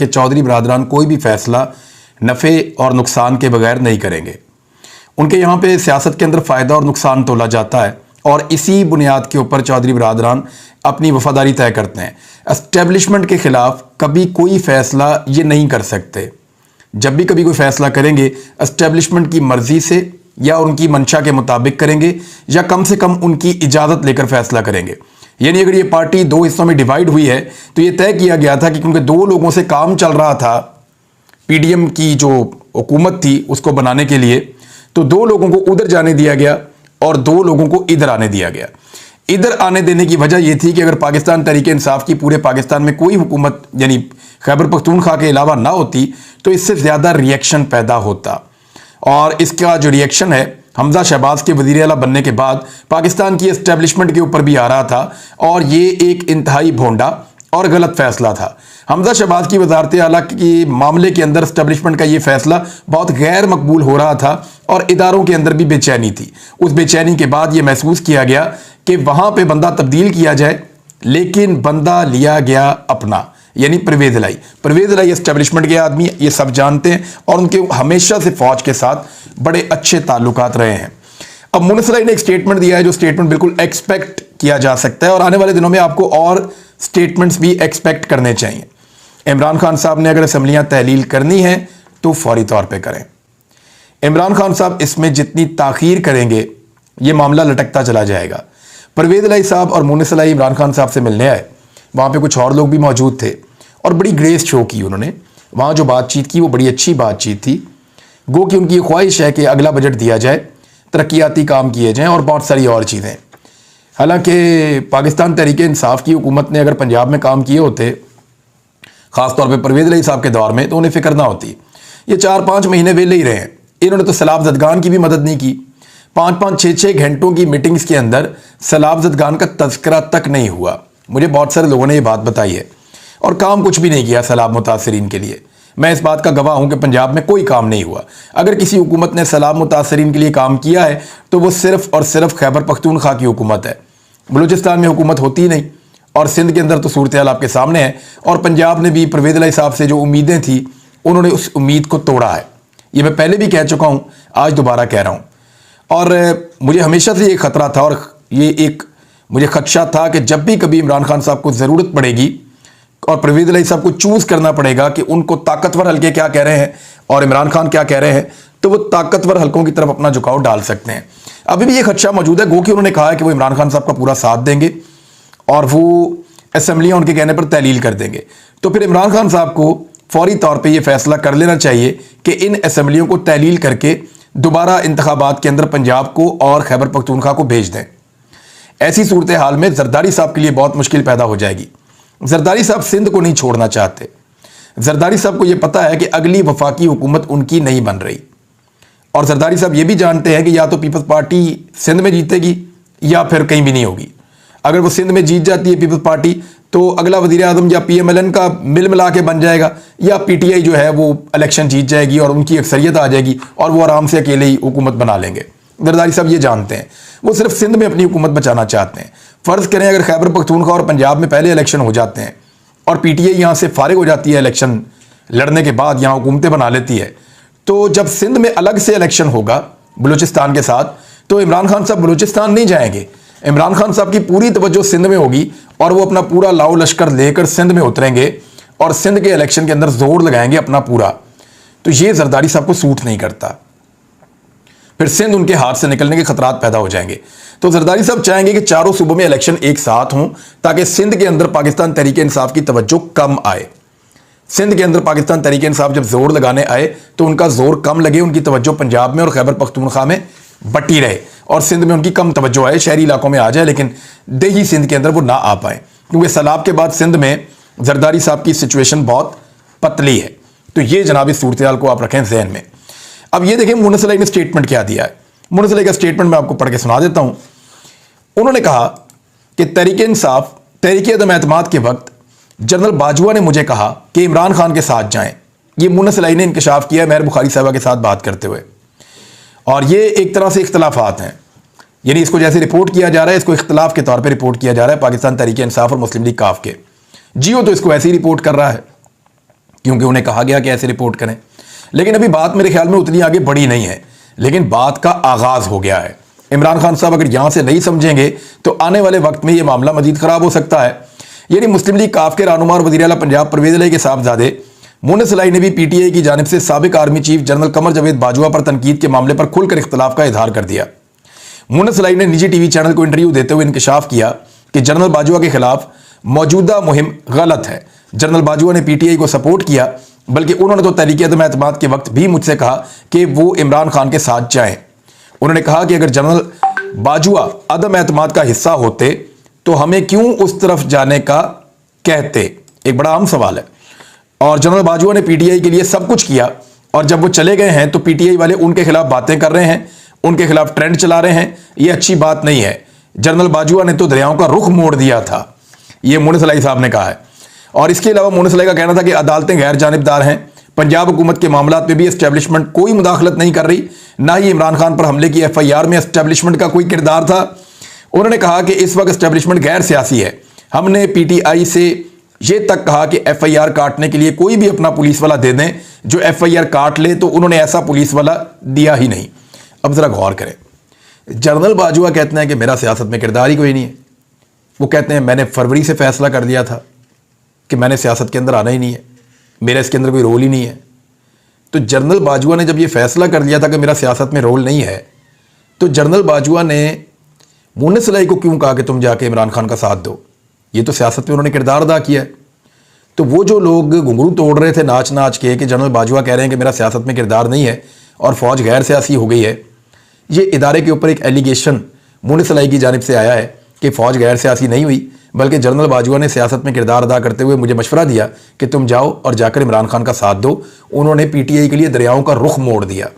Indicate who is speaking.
Speaker 1: कि चौधरी बरादरान कोई भी फैसला नफ़े और नुकसान के बगैर नहीं करेंगे। उनके यहाँ पे सियासत के अंदर फ़ायदा और नुकसान तोला जाता है और इसी बुनियाद के ऊपर चौधरी बरादरान अपनी वफादारी तय करते हैं। एस्टेब्लिशमेंट के ख़िलाफ़ कभी कोई फ़ैसला ये नहीं कर सकते। जब भी कभी कोई फ़ैसला करेंगे एस्टेब्लिशमेंट की मर्ज़ी से या उनकी मंशा के मुताबिक करेंगे या कम से कम उनकी इजाज़त लेकर फ़ैसला करेंगे। यानी अगर ये पार्टी दो हिस्सों में डिवाइड हुई है तो ये तय किया गया था कि क्योंकि दो लोगों से काम चल रहा था पीडीएम की जो हुकूमत थी उसको बनाने के लिए, तो दो लोगों को उधर जाने दिया गया और दो लोगों को इधर आने दिया गया। इधर आने देने की वजह यह थी कि अगर पाकिस्तान तहरीक इंसाफ की पूरे पाकिस्तान में कोई हुकूमत यानी खैबर पख्तूनख्वा के अलावा ना होती तो इससे ज़्यादा रिएक्शन पैदा होता। और इसका जो रिएक्शन है हमजा शहबाज के वज़ीर आला बनने के बाद पाकिस्तान की एस्टेब्लिशमेंट के ऊपर भी आ रहा था और ये एक इंतहाई भोंडा और गलत फैसला था। हमजा शहबाज की वज़ारत आला के मामले के अंदर एस्टेब्लिशमेंट का ये फैसला बहुत गैर मकबूल हो रहा था और इदारों के अंदर भी बेचैनी थी। उस बेचैनी के बाद ये महसूस किया गया कि वहाँ पे बंदा तब्दील किया जाए, लेकिन बंदा लिया गया अपना, यानी परवेज़ इलाई एस्टेब्लिशमेंट के आदमी, ये सब जानते हैं और उनके हमेशा से फ़ौज के साथ बड़े अच्छे ताल्लुकात रहे हैं। अब मुनस इलाई ने एक स्टेटमेंट दिया है जो स्टेटमेंट बिल्कुल एक्सपेक्ट किया जा सकता है और आने वाले दिनों में आपको और स्टेटमेंट्स भी एक्सपेक्ट करने चाहिए। इमरान खान साहब ने अगर असम्बलियाँ तहलील करनी है तो फौरी तौर पर करें। इमरान खान साहब इसमें जितनी ताख़ीर करेंगे ये मामला लटकता चला जाएगा। परवेज़ इलाई साहब और मुनस इलाई इमरान खान साहब से मिलने आए, वहाँ पे कुछ और लोग भी मौजूद थे और बड़ी ग्रेस शो की उन्होंने। वहाँ जो बातचीत की वो बड़ी अच्छी बातचीत थी। गो कि उनकी ख्वाहिश है कि अगला बजट दिया जाए, तरक्याती काम किए जाएँ और बहुत सारी और चीज़ें। हालांकि पाकिस्तान तहरीक इंसाफ की हुकूमत ने अगर पंजाब में काम किए होते, ख़ास तौर पर परवेज़ इलाई साहब के दौर में, तो उन्हें फ़िक्र ना होती। ये 4-5 महीने वेले ही रहे हैं। इन्होंने तो सैलाब ज़दगान की भी मदद नहीं की। 5-5, 6-6 घंटों की मीटिंग्स के अंदर सैलाब ज़दगान का तज़किरा तक नहीं हुआ। मुझे बहुत सारे लोगों ने ये बात बताई है और काम कुछ भी नहीं किया सैलाब मुतासरीन के लिए। मैं इस बात का गवाह हूँ कि पंजाब में कोई काम नहीं हुआ। अगर किसी हुकूमत ने सैलाब मुतासरीन के लिए काम किया है तो वो सिर्फ़ और सिर्फ खैबर पख्तूनख्वा की हुकूमत है। बलूचिस्तान में हुकूमत होती नहीं और सिंध के अंदर तो सूरत हाल आपके सामने है। और पंजाब ने भी परवेज़ इलाई साहब से जो उम्मीदें थी उन्होंने उस उम्मीद को तोड़ा है। ये मैं पहले भी कह चुका हूँ, आज दोबारा कह रहा हूँ। और मुझे हमेशा से ये ख़तरा था और ये एक मुझे खदशा था कि जब भी कभी इमरान खान साहब को ज़रूरत पड़ेगी और परवेज़ इलाई साहब को चूज़ करना पड़ेगा कि उनको ताकतवर हल्के क्या कह रहे हैं और इमरान खान क्या कह रहे हैं, तो वो ताकतवर हल्कों की तरफ अपना झुकाव डाल सकते हैं। अभी भी ये खदशा मौजूद है। गो कि उन्होंने कहा है कि वो इमरान खान साहब का पूरा साथ देंगे और वो असम्बलियाँ उनके कहने पर तहलील कर देंगे। तो फिर इमरान खान साहब को फौरी तौर पर यह फैसला कर लेना चाहिए कि इन असम्बलियों को तहलील करके दोबारा इंतखाबात के अंदर पंजाब को और खैबर पख्तूनख्वा को भेज दें। ऐसी सूरत हाल में जरदारी साहब के लिए बहुत मुश्किल पैदा हो जाएगी। जरदारी साहब सिंध को नहीं छोड़ना चाहते। जरदारी साहब को यह पता है कि अगली वफाकी हुकूमत उनकी नहीं बन रही और जरदारी साहब ये भी जानते हैं कि या तो पीपल्स पार्टी सिंध में जीतेगी या फिर कहीं भी नहीं होगी। अगर वो सिंध में जीत जाती है पीपल्स पार्टी तो अगला वज़ीर आज़म या PMLN का मिल मिला के बन जाएगा या PTI जो है वो इलेक्शन जीत जाएगी और उनकी अक्सरियत आ जाएगी और वो आराम से अकेले ही हुकूमत बना लेंगे। जरदारी साहब ये जानते हैं, वो सिर्फ सिंध में अपनी हुकूमत बचाना चाहते हैं। फ़र्ज़ करें अगर खैबर पख्तूनख्वा और पंजाब में पहले इलेक्शन हो जाते हैं और PTI यहाँ से फारिग हो जाती है इलेक्शन लड़ने के बाद, यहाँ हुकूमतें बना लेती है, तो जब सिंध में अलग से इलेक्शन होगा बलूचिस्तान के साथ तो इमरान खान साहब बलूचिस्तान नहीं जाएंगे। इमरान खान साहब की पूरी तवज्जो सिंध में होगी और वो अपना पूरा लाओ लश्कर लेकर सिंध में उतरेंगे और सिंध के इलेक्शन के अंदर जोर लगाएंगे अपना पूरा। तो ये जरदारी साहब को सूट नहीं करता, फिर सिंध उनके हाथ से निकलने के खतरात पैदा हो जाएंगे। तो जरदारी साहब चाहेंगे कि चारों सूबों में इलेक्शन एक साथ हों ताकि सिंध के अंदर पाकिस्तान तहरीक इंसाफ की तवज्जो कम आए। सिंध के अंदर पाकिस्तान तहरीक इंसाफ जब जोर लगाने आए तो उनका जोर कम लगे, उनकी तवज्जो पंजाब में और खैबर पख्तूनख्वा में बटी रहे और सिंध में उनकी कम तवज्जो आए, शहरी इलाकों में आ जाए लेकिन देही सिंध के अंदर वो ना आ पाए, क्योंकि सैलाब के बाद सिंध में जरदारी साहब की सिचुएशन बहुत पतली है। तो ये जनाब इस सूरत हाल को आप रखें जहन में। अब ये देखें मुनस इलाई ने स्टेटमेंट क्या दिया है। मुनस इलाई का स्टेटमेंट मैं आपको पढ़ के सुना देता हूँ। उन्होंने कहा कि तहरीक इंसाफ तहरीक अदम एतमाद के वक्त जनरल बाजवा ने मुझे कहा कि इमरान खान के साथ जाएं। ये मुनस इलाई ने इंकशाफ किया मेहर बुखारी साहबा के साथ बात करते हुए, और ये एक तरह से इख्तलाफात हैं, यानी इसको जैसे रिपोर्ट किया जा रहा है इसको इख्तलाफ के तौर पे रिपोर्ट किया जा रहा है पाकिस्तान तहरीक इंसाफ और मुस्लिम लीग काफ के। जियो तो इसको ऐसे ही रिपोर्ट कर रहा है क्योंकि उन्हें कहा गया कि ऐसे रिपोर्ट करें। लेकिन अभी बात मेरे ख्याल में उतनी आगे बढ़ी नहीं है, लेकिन बात का आगाज हो गया है। इमरान खान साहब अगर यहां से नहीं समझेंगे तो आने वाले वक्त में यह मामला मजीद खराब हो सकता है। यानी मुस्लिम लीग काफ के रहनुमा और वज़ीर आला पंजाब परवेज़ इलाही के साहबजादे मुन्नस इलाही ने भी पीटीआई की जानिब से साबिक army chief general Qamar Javed Bajwa पर तनकीद के मामले पर खुलकर इख्तलाफ का इजहार कर दिया। मुन्नस इलाही ने निजी टीवी चैनल को इंटरव्यू देते हुए इंकशाफ किया कि जनरल बाजवा के खिलाफ मौजूदा मुहिम गलत है। जनरल बाजवा ने पीटीआई को सपोर्ट किया, बल्कि उन्होंने तो तहरीक अदम एतमाद के वक्त भी मुझसे कहा कि वो इमरान खान के साथ जाएं। उन्होंने कहा कि अगर जनरल बाजवा अदम एतमाद का हिस्सा होते तो हमें क्यों उस तरफ जाने का कहते। एक बड़ा अहम सवाल है। और जनरल बाजवा ने पीटीआई के लिए सब कुछ किया, और जब वो चले गए हैं तो पीटीआई वाले उनके खिलाफ बातें कर रहे हैं, उनके खिलाफ ट्रेंड चला रहे हैं। ये अच्छी बात नहीं है। जनरल बाजवा ने तो दरियाओं का रुख मोड़ दिया था, ये मुन्नस इलाही साहब ने कहा है। और इसके अलावा मुन्नस इलाही का कहना था कि अदालतें गैर जानिबदार हैं, पंजाब हुकूमत के मामलात में भी एस्टेब्लिशमेंट कोई मुदाखलत नहीं कर रही, ना ही इमरान खान पर हमले की FIR में एस्टेब्लिशमेंट का कोई किरदार था। उन्होंने कहा कि इस वक्त एस्टेब्लिशमेंट गैर सियासी है। हमने PTI से ये तक कहा कि FIR काटने के लिए कोई भी अपना पुलिस वाला दे दें जो FIR काट ले, तो उन्होंने ऐसा पुलिस वाला दिया ही नहीं। अब जरा गौर करें, जनरल बाजवा कहते हैं कि मेरा सियासत में किरदार ही कोई नहीं है। वो कहते हैं मैंने फरवरी से फैसला कर दिया था कि मैंने सियासत के अंदर आना ही नहीं है, मेरा इसके अंदर कोई रोल ही नहीं है। तो जनरल बाजवा ने जब ये फैसला कर लिया था कि मेरा सियासत में रोल नहीं है, तो जनरल बाजवा ने मुन्नस इलाही को क्यों कहा कि तुम जाके इमरान खान का साथ दो? ये तो सियासत में उन्होंने किरदार अदा किया है। तो वो जो लोग घुंघरू तोड़ रहे थे नाच नाच के कि जनरल बाजवा कह रहे हैं कि मेरा सियासत में किरदार नहीं है और फौज गैर सियासी हो गई है, ये इदारे के ऊपर एक एलिगेशन मुन्नस इलाही की जानिब से आया है कि फ़ौज गैर सियासी नहीं हुई, बल्कि जनरल बाजवा ने सियासत में किरदार अदा करते हुए मुझे मशवरा दिया कि तुम जाओ और जाकर इमरान खान का साथ दो। उन्होंने PTI के लिए दरियाओं का रुख मोड़ दिया।